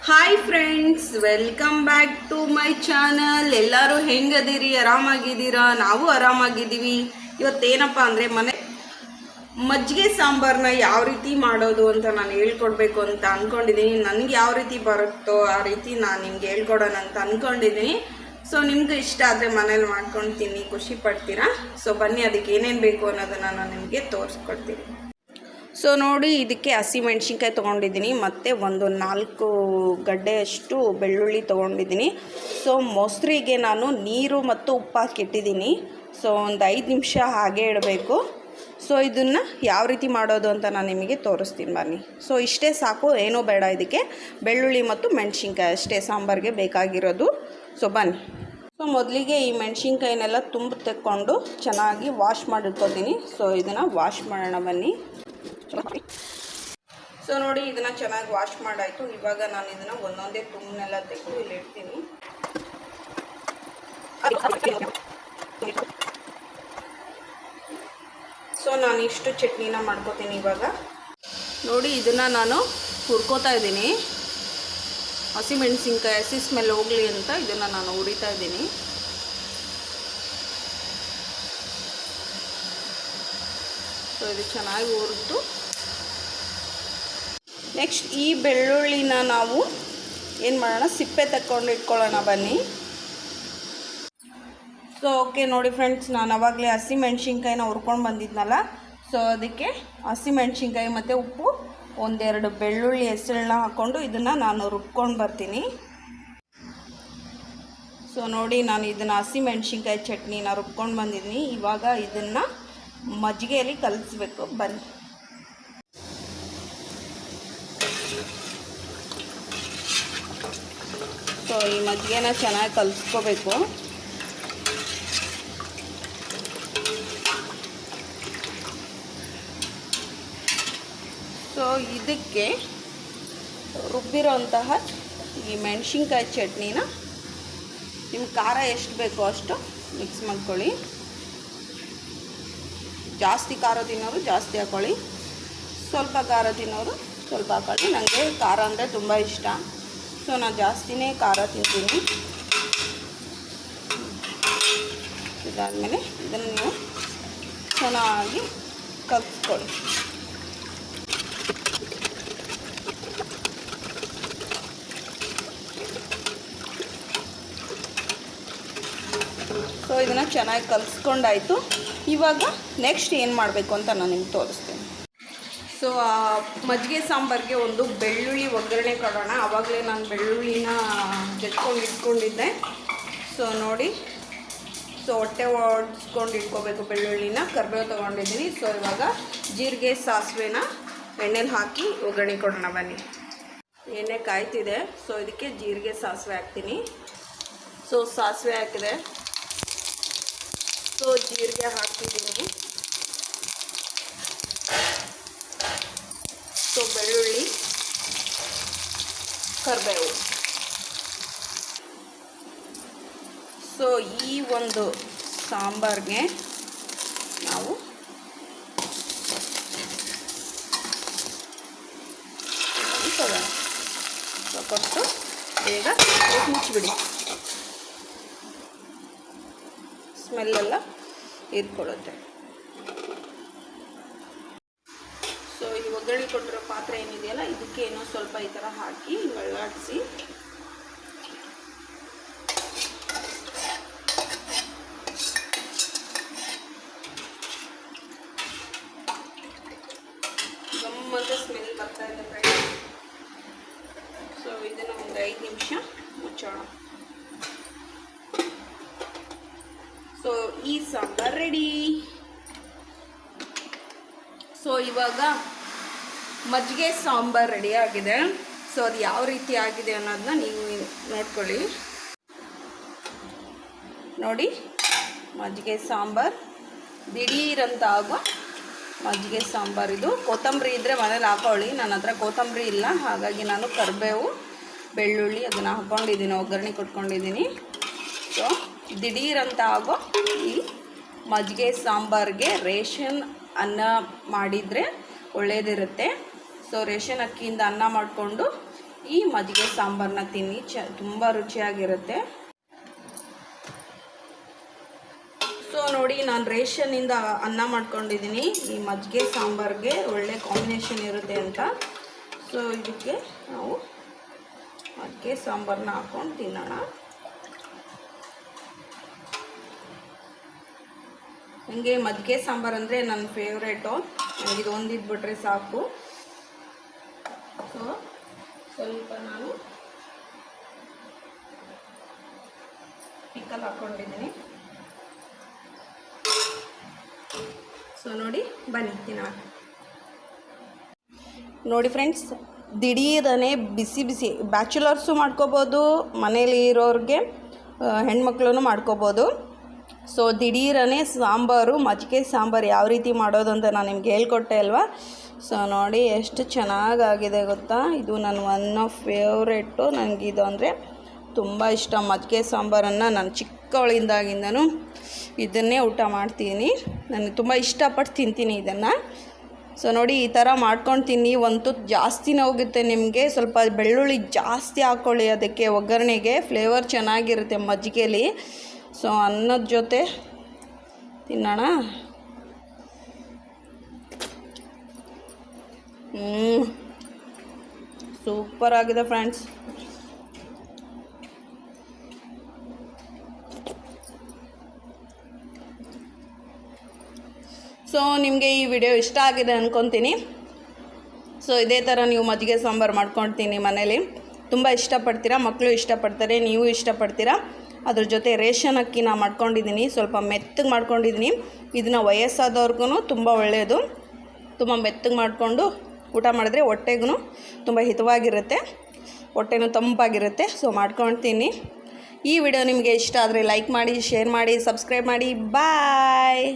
Hi friends, welcome back to my channel. ಎಲ್ಲರೂ ಹೆಂಗದಿರಿ? ಆರಾಮಾಗಿದ್ದೀರಾ? ನಾವು ಆರಾಮಾಗಿದ್ದೀವಿ. ಇವತ್ತೇನಪ್ಪ ಅಂದರೆ ಮಜ್ಜಿಗೆ ಸಾಂಬಾರನ್ನ ಯಾವ ರೀತಿ ಮಾಡೋದು ಅಂತ ನಾನು ಹೇಳ್ಕೊಡ್ಬೇಕು ಅಂತ ಅಂದ್ಕೊಂಡಿದ್ದೀನಿ. ನನಗೆ ಯಾವ ರೀತಿ ಬರುತ್ತೋ ಆ ರೀತಿ ನಾನು ನಿಮ್ಗೆ ಹೇಳ್ಕೊಡೋಣ ಅಂತ ಅಂದ್ಕೊಂಡಿದ್ದೀನಿ. ಸೊ ನಿಮ್ಗೆ ಇಷ್ಟ ಆದರೆ ಮನೇಲಿ ಮಾಡ್ಕೊಂಡು ತಿನ್ನಿ, ಖುಷಿ ಪಡ್ತೀರಾ. ಸೊ ಬನ್ನಿ, ಅದಕ್ಕೆ ಏನೇನು ಬೇಕು ಅನ್ನೋದನ್ನು ನಾನು ನಿಮಗೆ ತೋರಿಸ್ಕೊಡ್ತೀನಿ. ಸೊ ನೋಡಿ, ಇದಕ್ಕೆ ಹಸಿಮೆಣ್ಸಿನ್ಕಾಯಿ ತೊಗೊಂಡಿದ್ದೀನಿ ಮತ್ತು ಒಂದು 4 ಗಡ್ಡೆಯಷ್ಟು ಬೆಳ್ಳುಳ್ಳಿ ತೊಗೊಂಡಿದ್ದೀನಿ. ಸೊ ಮೊಸರಿಗೆ ನಾನು ನೀರು ಮತ್ತು ಉಪ್ಪು ಹಾಕಿಟ್ಟಿದ್ದೀನಿ. ಸೊ ಒಂದು 5 ನಿಮಿಷ ಹಾಗೆ ಇಡಬೇಕು. ಸೊ ಇದನ್ನು ಯಾವ ರೀತಿ ಮಾಡೋದು ಅಂತ ನಾನು ನಿಮಗೆ ತೋರಿಸ್ತೀನಿ ಬನ್ನಿ. ಸೊ ಇಷ್ಟೇ ಸಾಕು, ಏನೂ ಬೇಡ. ಇದಕ್ಕೆ ಬೆಳ್ಳುಳ್ಳಿ ಮತ್ತು ಮೆಣಸಿನ್ಕಾಯಿ ಅಷ್ಟೇ ಸಾಂಬಾರಿಗೆ ಬೇಕಾಗಿರೋದು. ಸೊ ಬನ್ನಿ. ಸೊ ಮೊದಲಿಗೆ ಈ ಮೆಣಸಿನ್ಕಾಯಿನೆಲ್ಲ ತೆಕ್ಕೊಂಡು ಚೆನ್ನಾಗಿ ವಾಶ್ ಮಾಡಿಟ್ಕೊತೀನಿ. ಸೊ ಇದನ್ನು ವಾಶ್ ಮಾಡೋಣ ಬನ್ನಿ. ಸೊ ನೋಡಿ, ಇದನ್ನು ಚೆನ್ನಾಗಿ ವಾಶ್ ಮಾಡಾಯಿತು. ಇವಾಗ ನಾನು ಇದನ್ನು ಒಂದೊಂದೇ ತುಂಬನೆಲ್ಲ ತೆಗೆದು ಇಲ್ಲಿ ಇಡ್ತೀನಿ. ಸೊ ನಾನು ಇಷ್ಟು ಚಟ್ನಿನ ಮಾಡ್ಕೋತೀನಿ. ಇವಾಗ ನೋಡಿ, ಇದನ್ನು ನಾನು ಹುರ್ಕೋತಾ ಇದ್ದೀನಿ. ಹಸಿಮೆಣಸಿನ್ಕಾಯಿ ಹಸಿ ಸ್ಮೆಲ್ ಹೋಗಲಿ ಅಂತ ಇದನ್ನು ನಾನು ಹುರಿತಾ ಇದ್ದೀನಿ. ಸೊ ಇದು ಚೆನ್ನಾಗಿ ಹುರಿದು ನೆಕ್ಸ್ಟ್ ಈ ಬೆಳ್ಳುಳ್ಳಿನ ನಾವು ಏನು ಮಾಡೋಣ, ಸಿಪ್ಪೆ ತಕ್ಕೊಂಡು ಇಟ್ಕೊಳ್ಳೋಣ ಬನ್ನಿ. ಸೊ ಓಕೆ ನೋಡಿ ಫ್ರೆಂಡ್ಸ್, ನಾನು ಆವಾಗಲೇ ಹಸಿಮೆಣ್ಸಿನ್ಕಾಯಿನ ಹುರ್ಕೊಂಡು ಬಂದಿದ್ನಲ್ಲ. ಸೊ ಅದಕ್ಕೆ ಹಸಿಮೆಣ್ಸಿನ್ಕಾಯಿ ಮತ್ತು ಉಪ್ಪು, 1-2 ಬೆಳ್ಳುಳ್ಳಿ ಹೆಸರನ್ನ ಹಾಕ್ಕೊಂಡು ಇದನ್ನು ನಾನು ರುಬ್ಕೊಂಡು ಬರ್ತೀನಿ. ಸೊ ನೋಡಿ, ನಾನು ಇದನ್ನು ಹಸಿಮೆಣ್ಸಿನ್ಕಾಯಿ ಚಟ್ನಿನ ರುಬ್ಕೊಂಡು ಬಂದಿದ್ದೀನಿ. ಇವಾಗ ಇದನ್ನು ಮಜ್ಜಿಗೆಯಲ್ಲಿ ಕಲಿಸ್ಬೇಕು ಬನ್ನಿ. ಸೊ ಈ ಮಜ್ಜಿಗೆನ ಚೆನ್ನಾಗಿ ಕಲಿಸ್ಕೋಬೇಕು. ಸೊ ಇದಕ್ಕೆ ರುಬ್ಬಿರೋಂತಹ ಈ ಮೆಣಸಿನ್ಕಾಯಿ ಚಟ್ನಿನ ನಿಮ್ಮ ಖಾರ ಎಷ್ಟು ಬೇಕೋ ಅಷ್ಟು ಮಿಕ್ಸ್ ಮಾಡ್ಕೊಳ್ಳಿ. ಜಾಸ್ತಿ ಖಾರ ತಿನ್ನೋರು ಜಾಸ್ತಿ ಹಾಕ್ಕೊಳ್ಳಿ, ಸ್ವಲ್ಪ ಖಾರ ತಿನ್ನೋರು ಸ್ವಲ್ಪ ಹಾಕ್ಕೊಳ್ಳಿ. ನನಗೆ ಖಾರ ಅಂದರೆ ತುಂಬ ಇಷ್ಟ. ಸೊ ನಾನು ಜಾಸ್ತಿನೇ ಖಾರ ತಿಂತೀನಿ. ಇದಾದಮೇಲೆ ಇದನ್ನು ನೀವು ಚೆನ್ನಾಗಿ ಕಲಿಸ್ಕೊಳ್ಳಿ. ಸೊ ಇದನ್ನು ಚೆನ್ನಾಗಿ ಕಲಿಸ್ಕೊಂಡಾಯಿತು. ಇವಾಗ ನೆಕ್ಸ್ಟ್ ಏನು ಮಾಡಬೇಕು ಅಂತ ನಾನು ನಿಮ್ಗೆ ತೋರಿಸ್ತೇನೆ. ಸೊ ಮಜ್ಜಿಗೆ ಸಾಂಬಾರಿಗೆ ಒಂದು ಬೆಳ್ಳುಳ್ಳಿ ಒಗ್ಗರಣೆ ಕೊಡೋಣ. ಆವಾಗಲೇ ನಾನು ಬೆಳ್ಳುಳ್ಳಿನ ಜಜ್ಕೊಂಡು ಇಟ್ಕೊಂಡಿದ್ದೆ. ಸೊ ನೋಡಿ, ಸೊ ಹೊಟ್ಟೆ ಒಡ್ಸ್ಕೊಂಡು ಇಟ್ಕೋಬೇಕು ಬೆಳ್ಳುಳ್ಳಿನ. ಕರಿಬೇವು ತೊಗೊಂಡಿದ್ದೀನಿ. ಸೊ ಇವಾಗ ಜೀರಿಗೆ ಸಾಸಿವೆನ ಎಣ್ಣೆಲಿ ಹಾಕಿ ಒಗ್ಗರಣೆ ಕೊಡೋಣ ಬನ್ನಿ. ಎಣ್ಣೆ ಕಾಯ್ತಿದೆ. ಸೊ ಇದಕ್ಕೆ ಜೀರಿಗೆ ಸಾಸಿವೆ ಹಾಕ್ತೀನಿ. ಸೊ ಸಾಸಿವೆ ಹಾಕಿದೆ. ಸೊ ಜೀರಿಗೆ ಹಾಕ್ತಿದ್ದೀನಿ. ಸೊ ಬೆಳ್ಳುಳ್ಳಿ, ಕರಿಬೇವು. ಸೊ ಈ ಒಂದು ಸಾಂಬಾರಿಗೆ ನಾವು ಕೊಟ್ಟು ಬೇಗ ಮುಚ್ಚಿಬಿಡಿ, ಸ್ಮೆಲ್ಲೆಲ್ಲ ಇಟ್ಕೊಳ್ಳುತ್ತೆ. ಸೊ ಈ ಒಗ್ಗರಣೆ ಕೊಟ್ಟಿರೋ ಪಾತ್ರೆ ಏನಿದೆಯಲ್ಲ, ಇದಕ್ಕೆ ಏನೋ ಸ್ವಲ್ಪ ಈ ಥರ ಹಾಕಿ ಒಳ್ಳಾಡಿಸಿ ಗಮ್ಮಂತ ಸ್ಮೆಲ್ ಬರ್ತಾ ಇದೆ ಫ್ರೆಂಡ್ಸ್. ಸೊ ಇದನ್ನು ಒಂದು 5 ನಿಮಿಷ ಮುಚ್ಚೋಣ. ಸೊ ಈ ಸಾಂಬಾರ್ ರೆಡಿ. ಸೊ ಇವಾಗ ಮಜ್ಜಿಗೆ ಸಾಂಬಾರ್ ರೆಡಿ ಆಗಿದೆ. ಸೊ ಅದು ಯಾವ ರೀತಿ ಆಗಿದೆ ಅನ್ನೋದನ್ನ ನೀವು ನೋಡ್ಕೊಳ್ಳಿ. ನೋಡಿ, ಮಜ್ಜಿಗೆ ಸಾಂಬಾರ್ ದಿಢೀರಂತ ಆಗೋ ಮಜ್ಜಿಗೆ ಸಾಂಬಾರಿದು. ಕೊತ್ತಂಬರಿ ಇದ್ದರೆ ಮನೇಲಿ ಹಾಕೊಳ್ಳಿ. ನನ್ನ ಹತ್ರ ಕೊತ್ತಂಬರಿ ಇಲ್ಲ, ಹಾಗಾಗಿ ನಾನು ಕರಿಬೇವು ಬೆಳ್ಳುಳ್ಳಿ ಅದನ್ನು ಹಾಕ್ಕೊಂಡಿದ್ದೀನಿ, ಒಗ್ಗರಣೆ ಕೊಟ್ಕೊಂಡಿದ್ದೀನಿ. ಸೊ ದಿಢೀರಂತ ಆಗೋ ಈ ಮಜ್ಜಿಗೆ ಸಾಂಬಾರಿಗೆ ರೇಷನ್ ಅನ್ನ ಮಾಡಿದರೆ ಒಳ್ಳೆಯದಿರುತ್ತೆ. ಸೊ ರೇಷನ್ ಅಕ್ಕಿಯಿಂದ ಅನ್ನ ಮಾಡಿಕೊಂಡು ಈ ಮಜ್ಜಿಗೆ ಸಾಂಬಾರನ್ನ ತಿನ್ನಿ, ತುಂಬ ರುಚಿಯಾಗಿರುತ್ತೆ. ಸೊ ನೋಡಿ, ನಾನು ರೇಷನ್ನಿಂದ ಅನ್ನ ಮಾಡ್ಕೊಂಡಿದ್ದೀನಿ. ಈ ಮಜ್ಜಿಗೆ ಸಾಂಬಾರಿಗೆ ಒಳ್ಳೆ ಕಾಂಬಿನೇಷನ್ ಇರುತ್ತೆ ಅಂತ. ಸೊ ಇದಕ್ಕೆ ನಾವು ಮಜ್ಜಿಗೆ ಸಾಂಬಾರನ್ನ ಹಾಕ್ಕೊಂಡು ತಿನ್ನೋಣ. ನನಗೆ ಮಜ್ಜಿಗೆ ಸಾಂಬಾರು ಅಂದರೆ ನನ್ನ ಫೇವ್ರೇಟು. ನನಗಿದು ಒಂದಿದ್ಬಿಟ್ರೆ ಸಾಕು. ಸೊ ಸ್ವಲ್ಪ ನಾನು ಪಿಕಲ್ ಹಾಕ್ಕೊಂಡಿದ್ದೀನಿ. ಸೊ ನೋಡಿ, ಬನ್ನಿ ತಿನ್ನೋಣ. ನೋಡಿ ಫ್ರೆಂಡ್ಸ್, ದಿಢೀರನೇ ಬಿಸಿ ಬಿಸಿ ಬ್ಯಾಚುಲರ್ಸು ಮಾಡ್ಕೋಬೋದು, ಮನೇಲಿ ಇರೋರಿಗೆ ಹೆಣ್ಮಕ್ಳು ಮಾಡ್ಕೋಬೋದು. ಸೊ ದಿಢೀರನೇ ಸಾಂಬಾರು, ಮಜ್ಜಿಗೆ ಸಾಂಬಾರು ಯಾವ ರೀತಿ ಮಾಡೋದು ಅಂತ ನಾನು ನಿಮ್ಗೆ ಹೇಳ್ಕೊಟ್ಟೆ ಅಲ್ವಾ. ಸೊ ನೋಡಿ ಎಷ್ಟು ಚೆನ್ನಾಗಾಗಿದೆ ಗೊತ್ತಾ. ಇದು ನನ್ನ ಒನ್ ಆಫ್ ಫೇವ್ರೇಟು. ನನಗಿದು ಅಂದರೆ ತುಂಬ ಇಷ್ಟ. ಮಜ್ಜಿಗೆ ಸಾಂಬಾರನ್ನು ನಾನು ಚಿಕ್ಕವಳಿಂದಾಗಿಂದನೂ ಇದನ್ನೇ ಊಟ ಮಾಡ್ತೀನಿ. ನನಗೆ ತುಂಬ ಇಷ್ಟಪಟ್ಟು ತಿಂತೀನಿ ಇದನ್ನು. ಸೊ ನೋಡಿ, ಈ ಥರ ಮಾಡ್ಕೊಂಡು ತಿನ್ನಿ. ಒಂದು ಜಾಸ್ತಿನೇ ಹೋಗುತ್ತೆ ನಿಮಗೆ. ಸ್ವಲ್ಪ ಬೆಳ್ಳುಳ್ಳಿ ಜಾಸ್ತಿ ಹಾಕ್ಕೊಳ್ಳಿ ಅದಕ್ಕೆ, ಒಗ್ಗರಣೆಗೆ ಫ್ಲೇವರ್ ಚೆನ್ನಾಗಿರುತ್ತೆ ಮಜ್ಜಿಗೆಲಿ. ಸೊ ಅನ್ನದ ಜೊತೆ ತಿನ್ನೋಣ. ಸೂಪರ್ ಆಗಿದೆ ಫ್ರೆಂಡ್ಸ್. ಸೊ ನಿಮಗೆ ಈ ವಿಡಿಯೋ ಇಷ್ಟ ಆಗಿದೆ ಅಂದ್ಕೊತೀನಿ. ಸೊ ಇದೇ ಥರ ನೀವು ಮಜ್ಜಿಗೆ ಸಾಂಬಾರು ಮಾಡ್ಕೊಳ್ತೀನಿ ಮನೇಲಿ. ತುಂಬ ಇಷ್ಟಪಡ್ತೀರಾ, ಮಕ್ಕಳು ಇಷ್ಟಪಡ್ತಾರೆ, ನೀವು ಇಷ್ಟಪಡ್ತೀರಾ. ಅದ್ರ ಜೊತೆ ರೇಷನ್ ಅಕ್ಕಿನ ಮಾಡ್ಕೊಂಡಿದ್ದೀನಿ, ಸ್ವಲ್ಪ ಮೆತ್ತಗೆ ಮಾಡ್ಕೊಂಡಿದ್ದೀನಿ. ಇದನ್ನು ವಯಸ್ಸಾದವ್ರಿಗೂ ತುಂಬ ಒಳ್ಳೆಯದು. ತುಂಬ ಮೆತ್ತಗೆ ಮಾಡಿಕೊಂಡು ಊಟ ಮಾಡಿದ್ರೆ ಹೊಟ್ಟೆಗೂ ತುಂಬ ಹಿತವಾಗಿರುತ್ತೆ, ಹೊಟ್ಟೆನೂ ತಂಪಾಗಿರುತ್ತೆ. ಸೊ ಮಾಡ್ಕೊಳ್ತೀನಿ. ಈ ವಿಡಿಯೋ ನಿಮಗೆ ಇಷ್ಟ ಆದರೆ ಲೈಕ್ ಮಾಡಿ, ಶೇರ್ ಮಾಡಿ, ಸಬ್ಸ್ಕ್ರೈಬ್ ಮಾಡಿ. ಬಾಯ್.